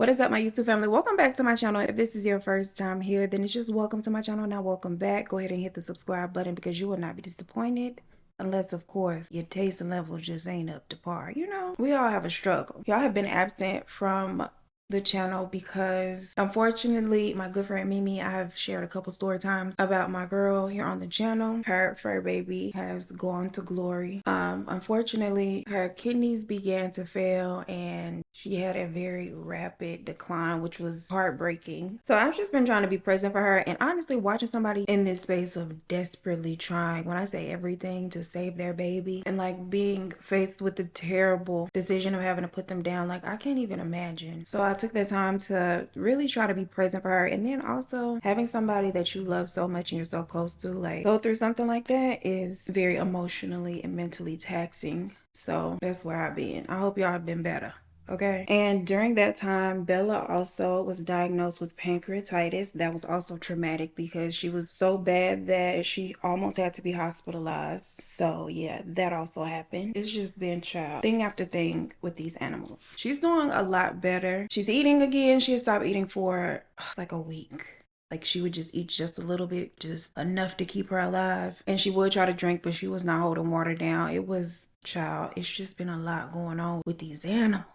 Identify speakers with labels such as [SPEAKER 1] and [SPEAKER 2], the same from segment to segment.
[SPEAKER 1] What is up, my YouTube family? Welcome back to my channel. If this is your first time here, then it's just welcome to my channel. Now, welcome back. Go ahead and hit the subscribe button because you will not be disappointed. Unless, of course, your taste and level just ain't up to par. You know, we all have a struggle. Y'all have been absent from the channel because unfortunately my good friend Mimi, I've shared a couple story times about my girl here on the channel. Her fur baby has gone to glory. Unfortunately her kidneys began to fail and she had a very rapid decline, which was heartbreaking. So I've just been trying to be present for her, and honestly watching somebody in this space of desperately trying, when I say everything, to save their baby, and like being faced with the terrible decision of having to put them down, like I can't even imagine. So I took that time to really try to be present for her, and then also having somebody that you love so much and you're so close to like go through something like that is very emotionally and mentally taxing. So that's where I've been. I hope y'all have been better. Okay. And during that time, Bella also was diagnosed with pancreatitis. That was also traumatic because she was so bad that she almost had to be hospitalized. So yeah, that also happened. It's just been thing after thing with these animals. She's doing a lot better. She's eating again. She had stopped eating for like a week. Like she would just eat just a little bit, just enough to keep her alive. And she would try to drink, but she was not holding water down. It was, it's just been a lot going on with these animals.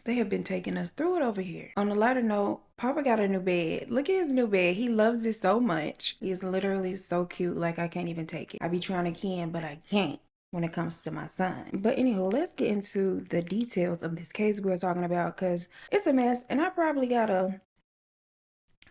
[SPEAKER 1] They have been taking us through it over here. On a lighter note, Papa got a new bed. Look at his new bed. He loves it so much. He's literally so cute. Like I can't even take it. I be trying to but I can't when it comes to my son. But anywho, let's get into the details of this case we're talking about because it's a mess and I probably got a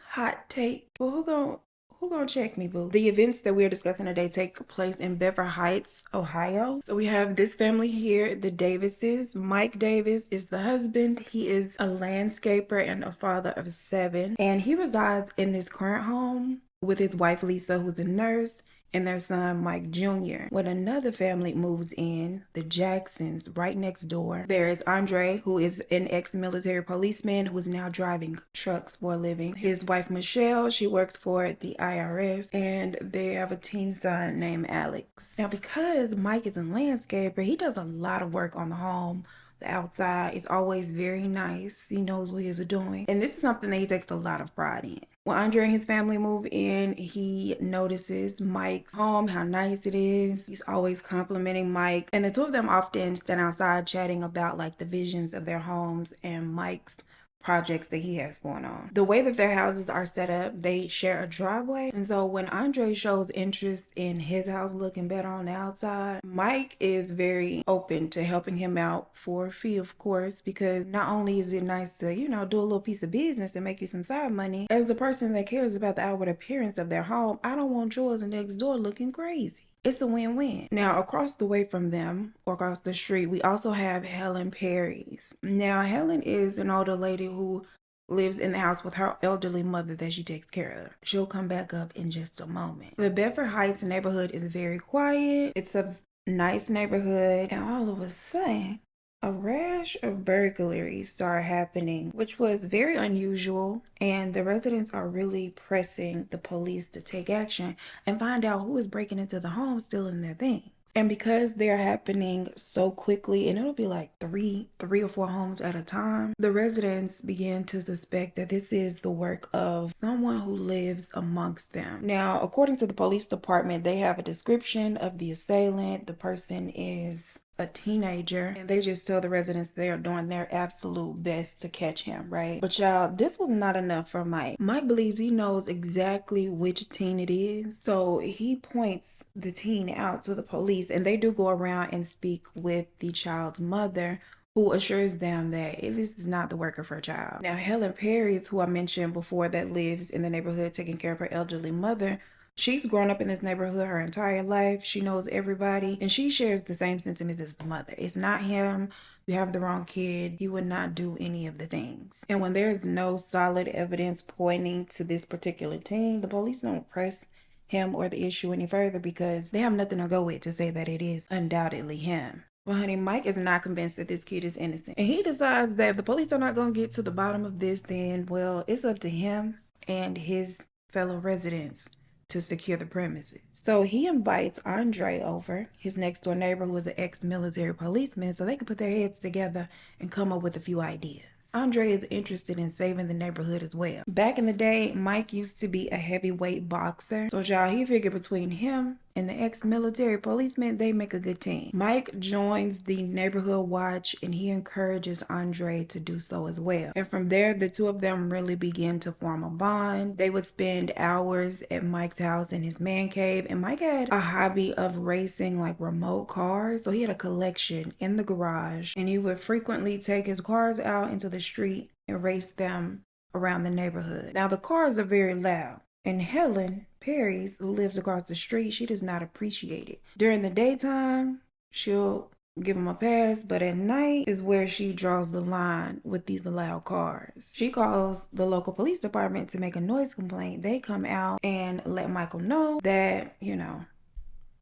[SPEAKER 1] hot take. But who gonna check me, boo? The events that we're discussing today take place in Bedford Heights, Ohio. So we have this family here, the Davises. Mike Davis is the husband. He is a landscaper and a father of 7. And he resides in this current home with his wife, Lisa, who's a nurse, and their son Mike Jr. When another family moves in, the Jacksons, right next door, there is Andre, who is an ex-military policeman who is now driving trucks for a living. His wife Michelle, she works for the IRS, and they have a teen son named Alex. Now because Mike is a landscaper, he does a lot of work on the home. The outside is always very nice. He knows what he's doing. And this is something that he takes a lot of pride in. When Andre and his family move in, he notices Mike's home, how nice it is. He's always complimenting Mike. And the two of them often stand outside chatting about like the visions of their homes and Mike's projects that he has going on. The way that their houses are set up, they share a driveway. And so when Andre shows interest in his house looking better on the outside, Mike is very open to helping him out for a fee, of course, because not only is it nice to, you know, do a little piece of business and make you some side money, as a person that cares about the outward appearance of their home, I don't want yours next door looking crazy. It's a win-win. Now, across the way from them, or across the street, we also have Helen Perry's. Now, Helen is an older lady who lives in the house with her elderly mother that she takes care of. She'll come back up in just a moment. The Bedford Heights neighborhood is very quiet. It's a nice neighborhood, and all of a sudden, a rash of burglaries started happening, which was very unusual, and the residents are really pressing the police to take action and find out who is breaking into the home stealing their things. And because they're happening so quickly, and it'll be like three or four homes at a time, the residents begin to suspect that this is the work of someone who lives amongst them. Now, according to the police department, they have a description of the assailant. The person is a teenager, and they just tell the residents they are doing their absolute best to catch him, right? But y'all, this was not enough for Mike. Mike believes he knows exactly which teen it is, so he points the teen out to the police, and they do go around and speak with the child's mother, who assures them that this is not the work of her child. Now, Helen Perry's, who I mentioned before, that lives in the neighborhood taking care of her elderly mother, she's grown up in this neighborhood her entire life. She knows everybody, and she shares the same sentiments as the mother. It's not him. You have the wrong kid. He would not do any of the things. And when there's no solid evidence pointing to this particular teen, the police don't press him or the issue any further because they have nothing to go with to say that it is undoubtedly him. Well, honey, Mike is not convinced that this kid is innocent. And he decides that if the police are not going to get to the bottom of this, then, well, it's up to him and his fellow residents to secure the premises. So he invites Andre over, his next door neighbor who is an ex-military policeman, so they can put their heads together and come up with a few ideas. Andre is interested in saving the neighborhood as well. Back in the day, Mike used to be a heavyweight boxer. So y'all, he figured between him and the ex-military policeman, they make a good team. Mike joins the neighborhood watch and he encourages Andre to do so as well. And from there, the two of them really begin to form a bond. They would spend hours at Mike's house in his man cave, and Mike had a hobby of racing like remote cars. So he had a collection in the garage, and he would frequently take his cars out into the street and race them around the neighborhood. Now the cars are very loud, and Helen Perry's, who lives across the street, she does not appreciate it. During the daytime, she'll give him a pass, but at night is where she draws the line with these loud cars. She calls the local police department to make a noise complaint. They come out and let Michael know that, you know,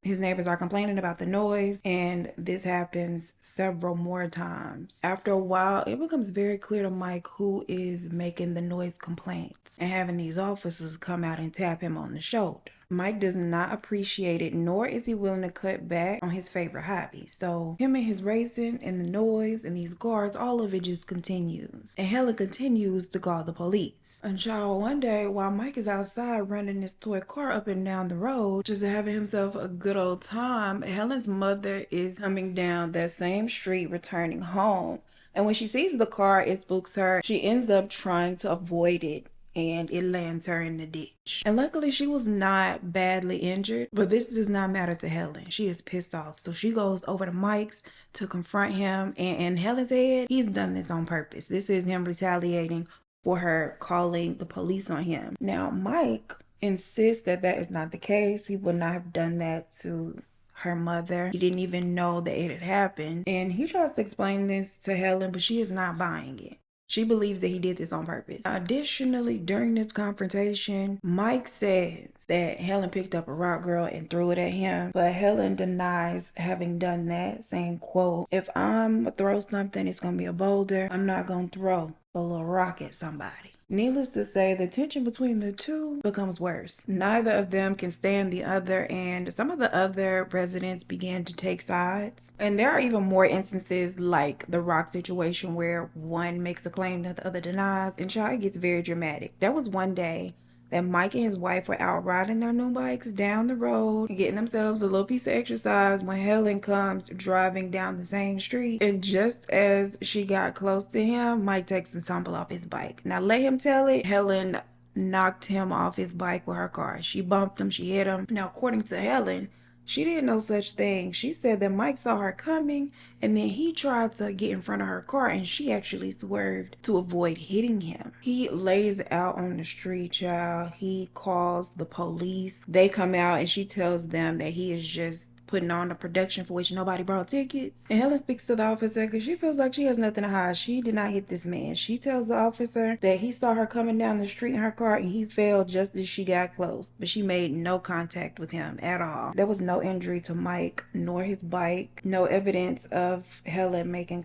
[SPEAKER 1] his neighbors are complaining about the noise, and this happens several more times. After a while, it becomes very clear to Mike who is making the noise complaints and having these officers come out and tap him on the shoulder. Mike does not appreciate it, nor is he willing to cut back on his favorite hobby. So him and his racing and the noise and these guards, all of it just continues. And Helen continues to call the police. And child, one day while Mike is outside running his toy car up and down the road, just having himself a good old time, Helen's mother is coming down that same street returning home. And when she sees the car, it spooks her. She ends up trying to avoid it, and it lands her in the ditch. And luckily she was not badly injured, but this does not matter to Helen. She is pissed off. So she goes over to Mike's to confront him, and in Helen's head, he's done this on purpose. This is him retaliating for her calling the police on him. Now Mike insists that that is not the case. He would not have done that to her mother. He didn't even know that it had happened. And he tries to explain this to Helen, but she is not buying it. She believes that he did this on purpose. Additionally, during this confrontation, Mike says that Helen picked up a rock girl and threw it at him, but Helen denies having done that, saying, quote, "If I'm gonna throw something, it's gonna be a boulder. I'm not gonna throw a little rock at somebody." Needless to say, the tension between the two becomes worse. Neither of them can stand the other, and some of the other residents began to take sides. And there are even more instances like the rock situation where one makes a claim that the other denies, and it gets very dramatic. There was one day that Mike and his wife were out riding their new bikes down the road and getting themselves a little piece of exercise when Helen comes driving down the same street. And just as she got close to him, Mike takes a tumble off his bike. Now let him tell it, Helen knocked him off his bike with her car. She bumped him, she hit him. Now according to Helen, she did no such thing. She said that Mike saw her coming and then he tried to get in front of her car and she actually swerved to avoid hitting him. He lays out on the street, child. He calls the police. They come out and she tells them that he is just putting on a production for which nobody brought tickets. And Helen speaks to the officer because she feels like she has nothing to hide. She did not hit this man. She tells the officer that he saw her coming down the street in her car and he fell just as she got close, but she made no contact with him at all. There was no injury to Mike nor his bike, no evidence of Helen making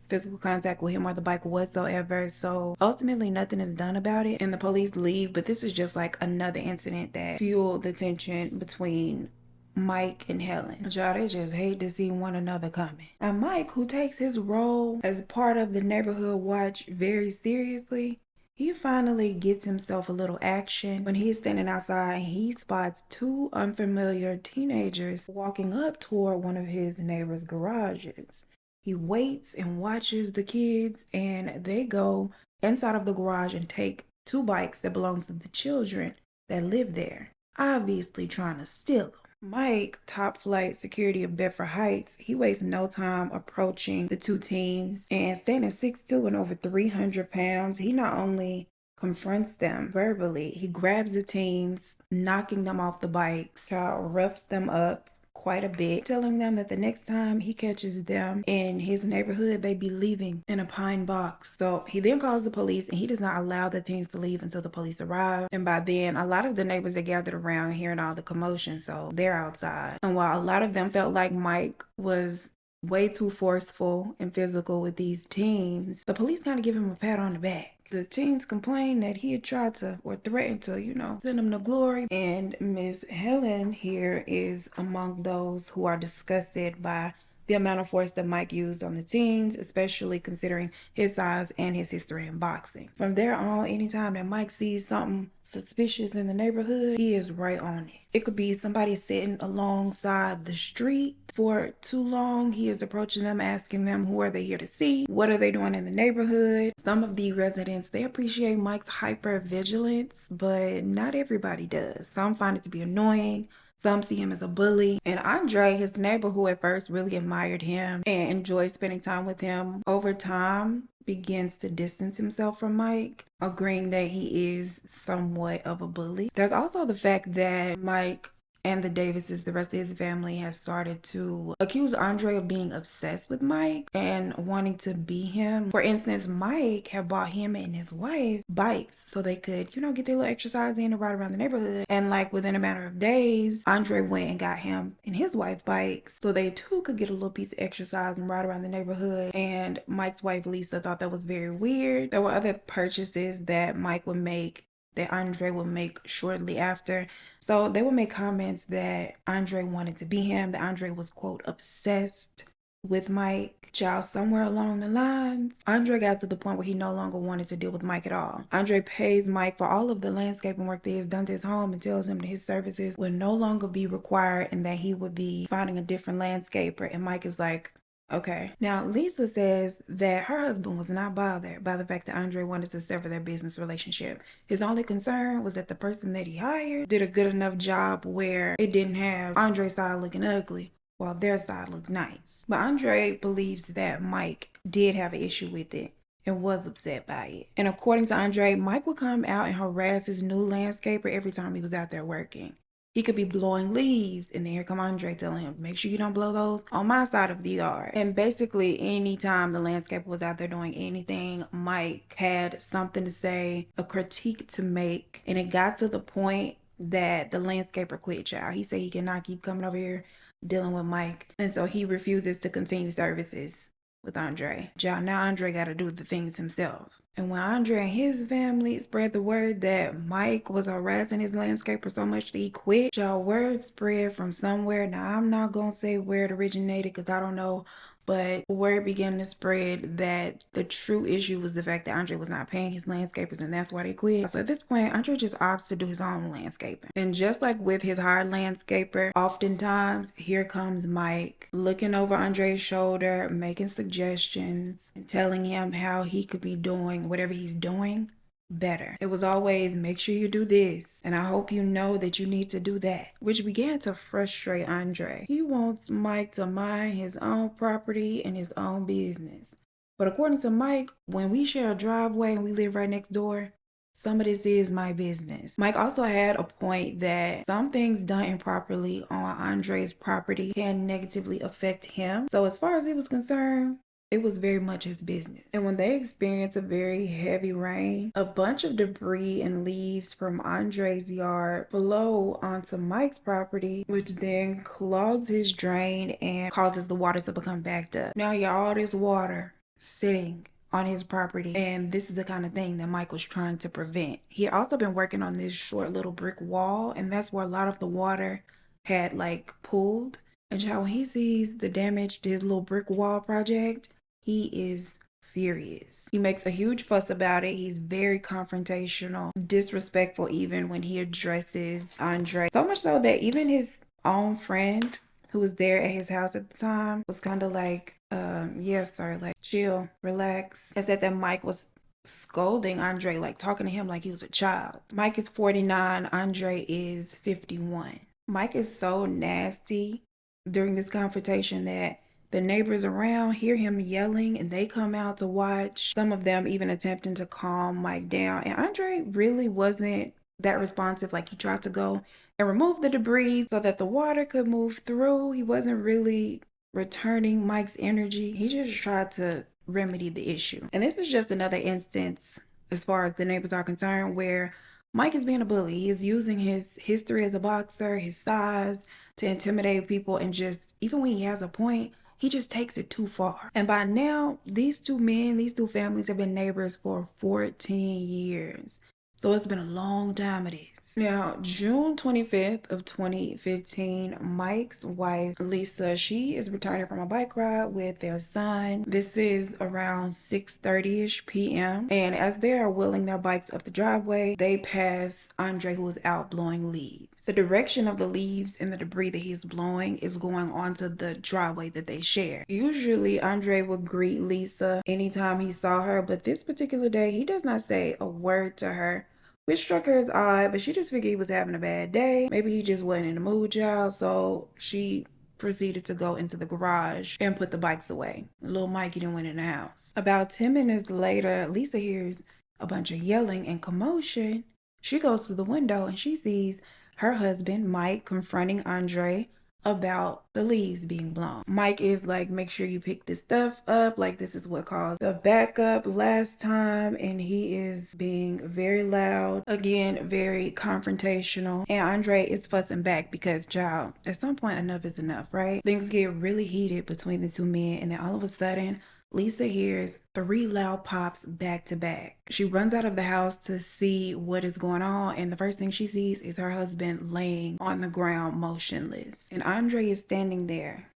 [SPEAKER 1] physical contact with him or the bike whatsoever. So ultimately nothing is done about it and the police leave, but this is just like another incident that fueled the tension between Mike and Helen. Y'all, they just hate to see one another coming. And Mike, who takes his role as part of the neighborhood watch very seriously, he finally gets himself a little action when he's standing outside and he spots two unfamiliar teenagers walking up toward one of his neighbor's garages. He waits and watches the kids and they go inside of the garage and take two bikes that belong to the children that live there, obviously trying to steal them. Mike, top flight security of Bedford Heights, he wastes no time approaching the two teens, and standing 6'2" and over 300 pounds, he not only confronts them verbally, he grabs the teens, knocking them off the bikes, roughs them up quite a bit, telling them that the next time he catches them in his neighborhood, they be leaving in a pine box. So he then calls the police and he does not allow the teens to leave until the police arrive. And by then, a lot of the neighbors are gathered around hearing all the commotion, so they're outside. And while a lot of them felt like Mike was way too forceful and physical with these teens, the police kind of give him a pat on the back. The teens complained that he had tried to, or threatened to, send them to glory. And Miss Helen here is among those who are disgusted by the amount of force that Mike used on the teens, especially considering his size and his history in boxing. From there on, anytime that Mike sees something suspicious in the neighborhood, he is right on it. It could be somebody sitting alongside the street for too long. He is approaching them, asking them who are they here to see, what are they doing in the neighborhood. Some of the residents, they appreciate Mike's hyper vigilance, but not everybody does. Some find it to be annoying. Some see him as a bully. And Andre, his neighbor who at first really admired him and enjoyed spending time with him, over time begins to distance himself from Mike, agreeing that he is somewhat of a bully. There's also the fact that Mike and the Davises, the rest of his family, has started to accuse Andre of being obsessed with Mike and wanting to be him. For instance, Mike had bought him and his wife bikes so they could, get their little exercise in and ride around the neighborhood. And like within a matter of days, Andre went and got him and his wife bikes so they too could get a little piece of exercise and ride around the neighborhood. And Mike's wife, Lisa, thought that was very weird. There were other purchases that Mike would make that Andre would make shortly after. So they would make comments that Andre wanted to be him, that Andre was, quote, obsessed with Mike. Child, somewhere along the lines, Andre got to the point where he no longer wanted to deal with Mike at all. Andre pays Mike for all of the landscaping work that he has done to his home and tells him that his services would no longer be required and that he would be finding a different landscaper. And Mike is like, okay. Now, Lisa says that her husband was not bothered by the fact that Andre wanted to sever their business relationship. His only concern was that the person that he hired did a good enough job where it didn't have Andre's side looking ugly while their side looked nice. But Andre believes that Mike did have an issue with it and was upset by it. And according to Andre, Mike would come out and harass his new landscaper every time he was out there working. He could be blowing leaves, and then here come Andre telling him, make sure you don't blow those on my side of the yard. And basically, anytime the landscaper was out there doing anything, Mike had something to say, a critique to make, and it got to the point that the landscaper quit, child. He said he cannot keep coming over here dealing with Mike, and so he refuses to continue services with Andre. Child, now Andre got to do the things himself. And when Andre and his family spread the word that Mike was harassing his landscaper so much that he quit, y'all, word spread from somewhere. Now, I'm not going to say where it originated because I don't know, but word began to spread that the true issue was the fact that Andre was not paying his landscapers and that's why they quit. So at this point, Andre just opts to do his own landscaping. And just like with his hired landscaper, oftentimes here comes Mike looking over Andre's shoulder, making suggestions and telling him how he could be doing whatever he's doing better. It was always, make sure you do this, and I hope you know that you need to do that, which began to frustrate Andre. He wants Mike to mind his own property and his own business. But according to Mike, when we share a driveway and we live right next door, some of this is my business. Mike also had a point that some things done improperly on Andre's property can negatively affect him. So as far as he was concerned, it was very much his business. And when they experienced a very heavy rain, a bunch of debris and leaves from Andre's yard flow onto Mike's property, which then clogs his drain and causes the water to become backed up. Now you all this water sitting on his property, and this is the kind of thing that Mike was trying to prevent. He had also been working on this short little brick wall, and that's where a lot of the water had pooled. And when he sees the damage to his little brick wall project, he is furious. He makes a huge fuss about it. He's very confrontational, disrespectful even when he addresses Andre. So much so that even his own friend who was there at his house at the time was kind of like, yes, sir, chill, relax. And said that Mike was scolding Andre, talking to him like he was a child. Mike is 49, Andre is 51. Mike is so nasty during this confrontation that the neighbors around hear him yelling and they come out to watch, some of them even attempting to calm Mike down. And Andre really wasn't that responsive. He tried to go and remove the debris so that the water could move through. He wasn't really returning Mike's energy. He just tried to remedy the issue. And this is just another instance, as far as the neighbors are concerned, where Mike is being a bully. He is using his history as a boxer, his size, to intimidate people, and just, even when he has a point, he just takes it too far. And by now, these two families have been neighbors for 14 years. So it's been a long time it is. Now, June 25th of 2015, Mike's wife, Lisa, she is returning from a bike ride with their son. This is around 6:30ish p.m. And as they are wheeling their bikes up the driveway, they pass Andre, who is out blowing leaves. The direction of the leaves and the debris that he's blowing is going onto the driveway that they share. Usually, Andre would greet Lisa anytime he saw her, but this particular day, he does not say a word to her, which struck her as odd, but she just figured he was having a bad day. Maybe he just wasn't in the mood, child, so she proceeded to go into the garage and put the bikes away. Little Mikey didn't went in the house. About 10 minutes later, Lisa hears a bunch of yelling and commotion. She goes to the window and she sees her husband, Mike, confronting Andre about the leaves being blown. Mike is like, make sure you pick this stuff up, like this is what caused the backup last time, and he is being very loud, again very confrontational, and Andre is fussing back because, child, at some point enough is enough, right? Things get really heated between the two men, and then all of a sudden Lisa hears 3 loud pops back to back. She runs out of the house to see what is going on, and the first thing she sees is her husband laying on the ground motionless. And Andre is standing there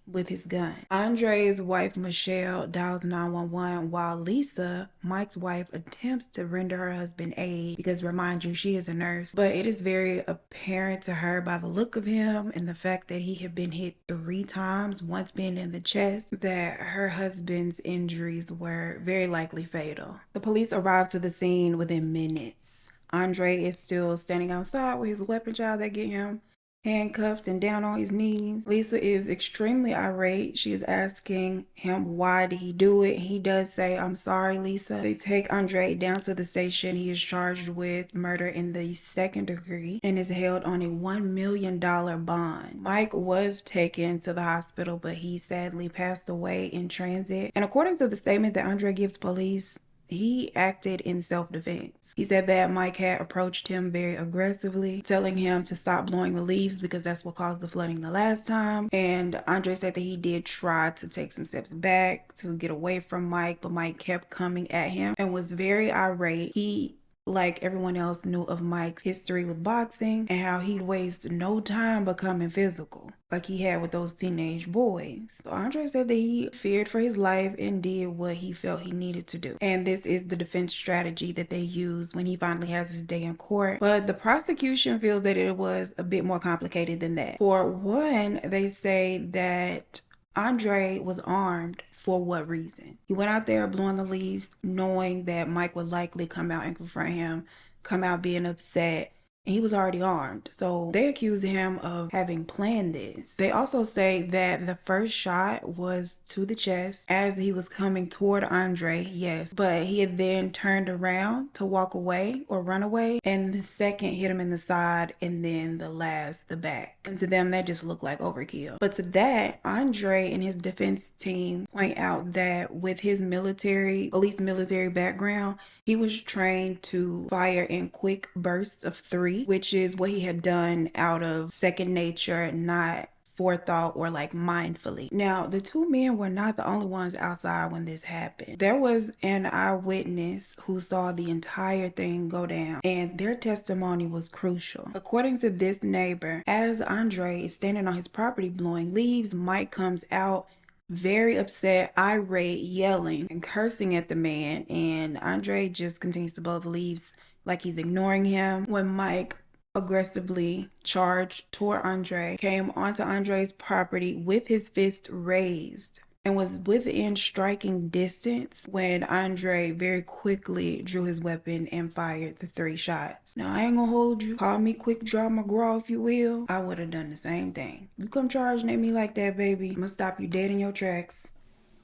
[SPEAKER 1] with his gun. Andre's wife, Michelle, dials 911 while Lisa, Mike's wife, attempts to render her husband aid because, remind you, she is a nurse. But it is very apparent to her by the look of him and the fact that he had been hit 3 times, once being in the chest, that her husband's injuries were very likely fatal. The police arrived to the scene within minutes. Andre is still standing outside with his weapon, child, that get him handcuffed and down on his knees. Lisa is extremely irate. She is asking him why did he do it. He does say, "I'm sorry, Lisa." They take Andre down to the station. He is charged with murder in the 2nd degree and is held on a $1 million bond. Mike was taken to the hospital, but he sadly passed away in transit. And according to the statement that Andre gives police, he acted in self-defense. He said that Mike had approached him very aggressively, telling him to stop blowing the leaves because that's what caused the flooding the last time. And Andre said that he did try to take some steps back to get away from Mike, but Mike kept coming at him and was very irate. He, like everyone else, knew of Mike's history with boxing and how he'd waste no time becoming physical like he had with those teenage boys. So Andre said that he feared for his life and did what he felt he needed to do. And this is the defense strategy that they use when he finally has his day in court. But the prosecution feels that it was a bit more complicated than that. For one, they say that Andre was armed. For what reason? He went out there blowing the leaves knowing that Mike would likely come out and confront him, come out being upset, and he was already armed. So they accuse him of having planned this. They also say that the first shot was to the chest as he was coming toward Andre, yes, but he had then turned around to walk away or run away, and the second hit him in the side, and then the last the back. And to them, that just looked like overkill. But to that, Andre and his defense team point out that with his police military background, he was trained to fire in quick bursts of 3, which is what he had done out of second nature, not forethought or like mindfully. Now, the 2 men were not the only ones outside when this happened. There was an eyewitness who saw the entire thing go down, and their testimony was crucial. According to this neighbor, as Andre is standing on his property blowing leaves, Mike comes out very upset, irate, yelling and cursing at the man, and Andre just continues to blow the leaves like he's ignoring him. When Mike aggressively charged toward Andre, came onto Andre's property with his fist raised, and was within striking distance when Andre very quickly drew his weapon and fired the 3 shots. Now, I ain't gonna hold you. Call me quick draw McGraw if you will. I would have done the same thing. You come charging at me like that, baby, I'm gonna stop you dead in your tracks.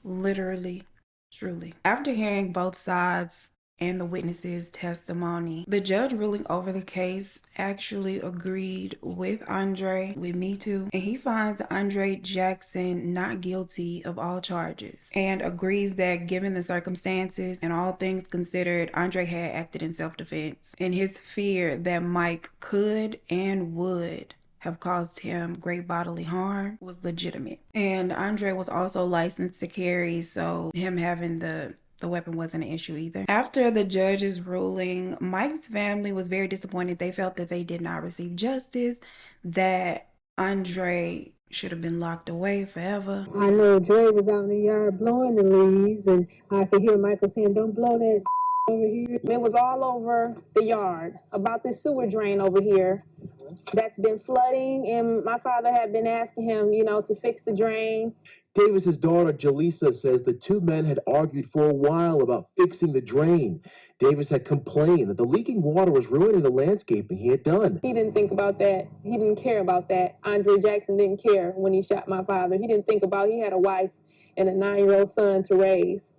[SPEAKER 1] Literally, truly. After hearing both sides and the witnesses' testimony, the judge ruling over the case actually agreed with Andre, with me too, and he finds Andre Jackson not guilty of all charges and agrees that given the circumstances and all things considered, Andre had acted in self-defense, and his fear that Mike could and would have caused him great bodily harm was legitimate. And Andre was also licensed to carry, so him having the the weapon wasn't an issue either. After the judge's ruling, Mike's family was very disappointed. They felt that they did not receive justice, that Andre should have been locked away forever.
[SPEAKER 2] I know Dre was out in the yard blowing the leaves, and I could hear Michael saying, "Don't blow that over here."
[SPEAKER 3] It was all over the yard about this sewer drain over here that's been flooding, and my father had been asking him, to fix the drain.
[SPEAKER 4] Davis's daughter, Jaleesa, says the two men had argued for a while about fixing the drain. Davis had complained that the leaking water was ruining the landscaping he had done.
[SPEAKER 3] He didn't think about that. He didn't care about that. Andre Jackson didn't care when he shot my father. He didn't think about he had a wife and a 9-year-old son to raise.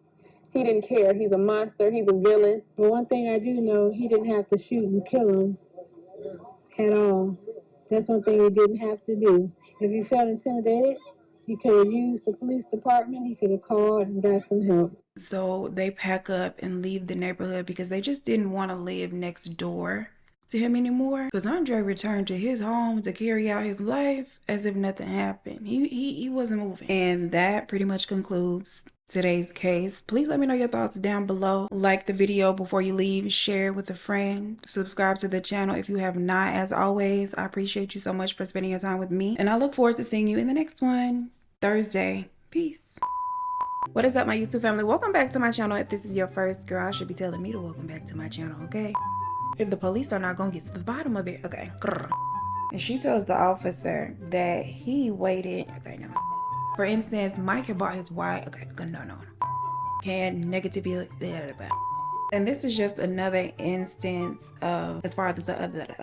[SPEAKER 3] He didn't care. He's a monster. He's a villain.
[SPEAKER 2] But one thing I do know, he didn't have to shoot and kill him at all. That's one thing he didn't have to do. If he felt intimidated, he could have used the police department. He could have called and got some help.
[SPEAKER 1] So they pack up and leave the neighborhood because they just didn't want to live next door to him anymore. Because Andre returned to his home to carry out his life as if nothing happened. He wasn't moving. And that pretty much concludes today's case. Please let me know your thoughts down below. Like the video before you leave, share with a friend, subscribe to the channel if you have not. As always, I appreciate you so much for spending your time with me, and I look forward to seeing you in the next one Thursday. Peace. What is up, my YouTube family? Welcome back to my channel. If this is your first, girl, I should be telling me to welcome back to my channel, okay? If the police are not gonna get to the bottom of it, okay. And she tells the officer that he waited, okay, no. For instance, Mike had bought his wife, okay, no. Can negatively, and this is just another instance of, as far as the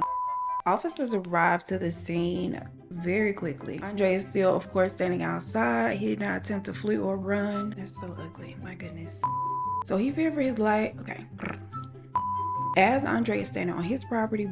[SPEAKER 1] officers arrived to the scene very quickly. Andre is still, of course, standing outside. He did not attempt to flee or run. That's so ugly, my goodness. So he feared for his life, okay. As Andre is standing on his property,